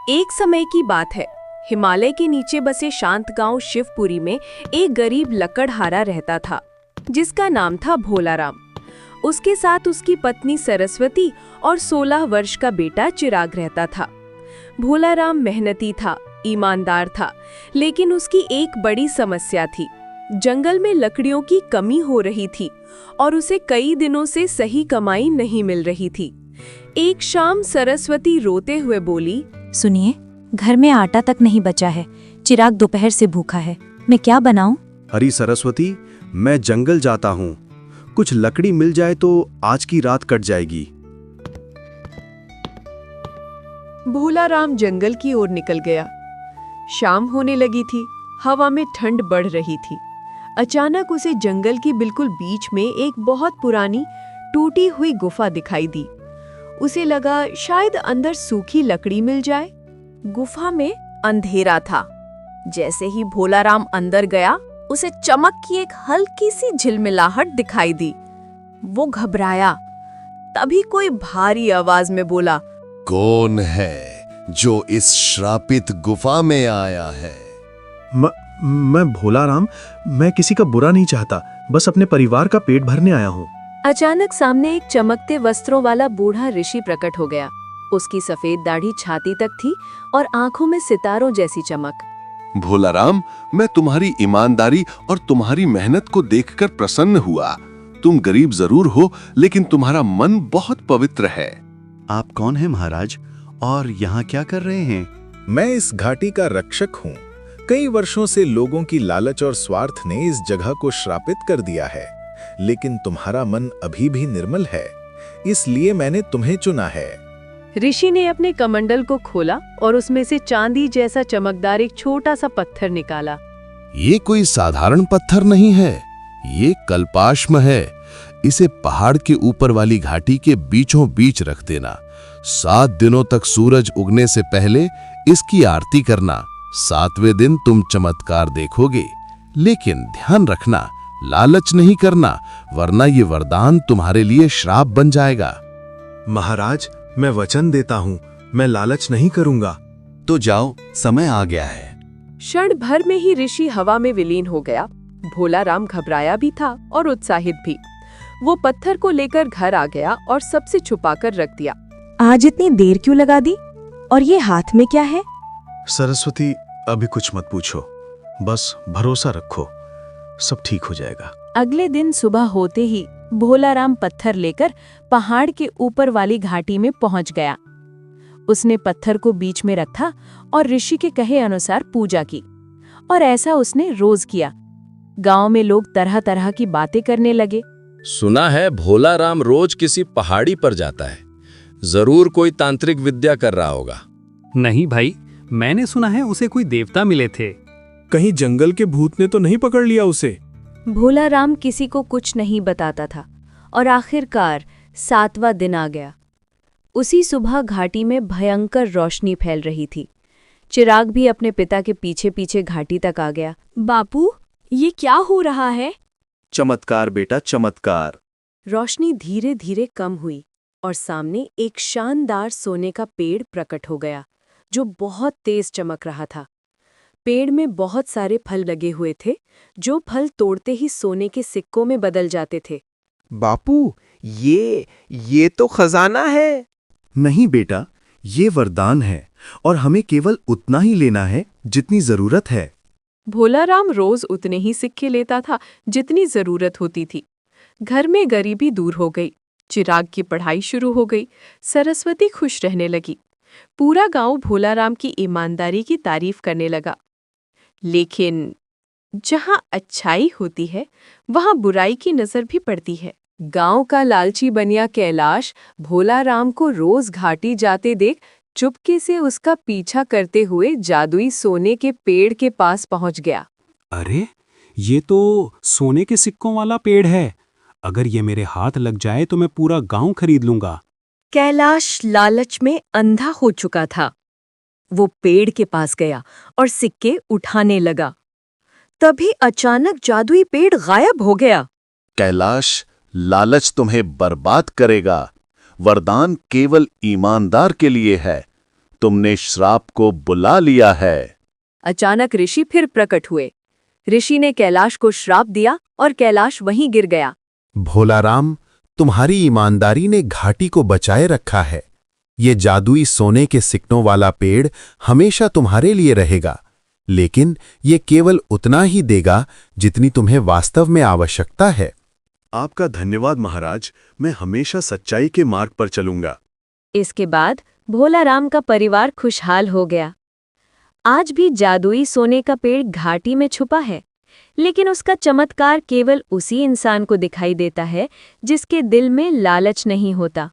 एक समय की बात है। हिमालय के नीचे बसे शांत गांव शिवपुरी में एक गरीब लकड़हारा रहता था, जिसका नाम था भोलाराम। उसके साथ उसकी पत्नी सरस्वती और 16 वर्ष का बेटा चिराग रहता था। भोलाराम मेहनती था, ईमानदार था, लेकिन उसकी एक बड़ी समस्या थी। जंगल में लकड़ियों की कमी हो रही थी और उसे कई दिनों से सही कमाई नहीं मिल रही थी। एक शाम सरस्वती रोते हुए बोली, सुनिए, घर में आटा तक नहीं बचा है। चिराग दोपहर से भूखा है, मैं क्या बनाऊं? अरे सरस्वती, मैं जंगल जाता हूँ। कुछ लकड़ी मिल जाए तो आज की रात कट जाएगी। भोलाराम जंगल की ओर निकल गया। शाम होने लगी थी, हवा में ठंड बढ़ रही थी। अचानक उसे जंगल की बिल्कुल बीच में एक बहुत पुरानी टूटी हुई गुफा दिखाई दी। उसे लगा शायद अंदर सूखी लकड़ी मिल जाए। गुफा में अंधेरा था। जैसे ही भोलाराम अंदर गया, उसे चमक की एक हल्की सी झिलमिलाहट दिखाई दी। वो घबराया। तभी कोई भारी आवाज में बोला, कौन है जो इस श्रापित गुफा में आया है? मैं भोलाराम, मैं किसी का बुरा नहीं चाहता, बस अपने परिवार का पेट भरने आया हूँ। अचानक सामने एक चमकते वस्त्रों वाला बूढ़ा ऋषि प्रकट हो गया। उसकी सफेद दाढ़ी छाती तक थी और आंखों में सितारों जैसी चमक। भोलाराम, मैं तुम्हारी ईमानदारी और तुम्हारी मेहनत को देखकर प्रसन्न हुआ। तुम गरीब जरूर हो, लेकिन तुम्हारा मन बहुत पवित्र है। आप कौन हैं महाराज, और यहाँ क्या कर रहे हैं? मैं इस घाटी का रक्षक हूँ। कई वर्षों से लोगों की लालच और स्वार्थ ने इस जगह को श्रापित कर दिया है, लेकिन तुम्हारा मन अभी भी निर्मल है, इसलिए मैंने तुम्हें चुना है। ऋषि ने अपने कमंडल को खोला और उसमें से चांदी जैसा चमकदार एक छोटा सा पत्थर निकाला। ये कोई साधारण पत्थर नहीं है, ये कल्पाश्म है। इसे पहाड़ के ऊपर वाली घाटी के बीचों बीच रख देना। 7 दिनों तक सूरज उगने से पहले इसकी आरती करना। 7वें दिन तुम चमत्कार देखोगे, लेकिन ध्यान रखना, लालच नहीं करना, वरना ये वरदान तुम्हारे लिए श्राप बन जाएगा। महाराज, मैं वचन देता हूँ, मैं लालच नहीं करूँगा। तो जाओ, समय आ गया है। क्षण भर में ही ऋषि हवा में विलीन हो गया। भोलाराम घबराया भी था और उत्साहित भी। वो पत्थर को लेकर घर आ गया और सबसे छुपाकर रख दिया। आज इतनी देर क्यों लगा दी? और ये हाथ में क्या है? सरस्वती, अभी कुछ मत पूछो, बस भरोसा रखो, सब ठीक हो जाएगा। अगले दिन सुबह होते ही भोलाराम पत्थर लेकर पहाड़ के ऊपर वाली घाटी में पहुंच गया। उसने पत्थर को बीच में रखा और ऋषि के कहे अनुसार पूजा की, और ऐसा उसने रोज किया। गांव में लोग तरह तरह की बातें करने लगे। सुना है भोलाराम रोज किसी पहाड़ी पर जाता है, जरूर कोई तांत्रिक विद्या कर रहा होगा। नहीं भाई, मैंने सुना है उसे कोई देवता मिले थे। कहीं जंगल के भूत ने तो नहीं पकड़ लिया उसे? भोलाराम किसी को कुछ नहीं बताता था और आखिरकार 7वां दिन आ गया। उसी सुबह घाटी में भयंकर रोशनी फैल रही थी। चिराग भी अपने पिता के पीछे पीछे घाटी तक आ गया। बापू, ये क्या हो रहा है? चमत्कार बेटा, चमत्कार। रोशनी धीरे धीरे कम हुई और सामने एक शानदार सोने का पेड़ प्रकट हो गया, जो बहुत तेज चमक रहा था। पेड़ में बहुत सारे फल लगे हुए थे, जो फल तोड़ते ही सोने के सिक्कों में बदल जाते थे। बापू, ये तो खजाना है। नहीं बेटा, ये वरदान है और हमें केवल उतना ही लेना है जितनी जरूरत है। भोलाराम रोज उतने ही सिक्के लेता था जितनी जरूरत होती थी। घर में गरीबी दूर हो गई, चिराग की पढ़ाई शुरू हो गई, सरस्वती खुश रहने लगी। पूरा गांव भोलाराम की ईमानदारी की तारीफ करने लगा। लेकिन जहां अच्छाई होती है, वहां बुराई की नजर भी पड़ती है। गांव का लालची बनिया कैलाश भोलाराम को रोज घाटी जाते देख चुपके से उसका पीछा करते हुए जादुई सोने के पेड़ के पास पहुंच गया। अरे, ये तो सोने के सिक्कों वाला पेड़ है। अगर ये मेरे हाथ लग जाए तो मैं पूरा गांव खरीद लूंगा। कैलाश लालच में अंधा हो चुका था। वो पेड़ के पास गया और सिक्के उठाने लगा। तभी अचानक जादुई पेड़ गायब हो गया। कैलाश, लालच तुम्हें बर्बाद करेगा। वरदान केवल ईमानदार के लिए है। तुमने श्राप को बुला लिया है। अचानक ऋषि फिर प्रकट हुए। ऋषि ने कैलाश को श्राप दिया और कैलाश वहीं गिर गया। भोलाराम, तुम्हारी ईमानदारी ने घाटी को बचाए रखा है। ये जादुई सोने के सिक्कों वाला पेड़ हमेशा तुम्हारे लिए रहेगा, लेकिन ये केवल उतना ही देगा जितनी तुम्हें वास्तव में आवश्यकता है। आपका धन्यवाद महाराज, मैं हमेशा सच्चाई के मार्ग पर चलूंगा। इसके बाद भोलाराम का परिवार खुशहाल हो गया। आज भी जादुई सोने का पेड़ घाटी में छुपा है, लेकिन उसका चमत्कार केवल उसी इंसान को दिखाई देता है जिसके दिल में लालच नहीं होता।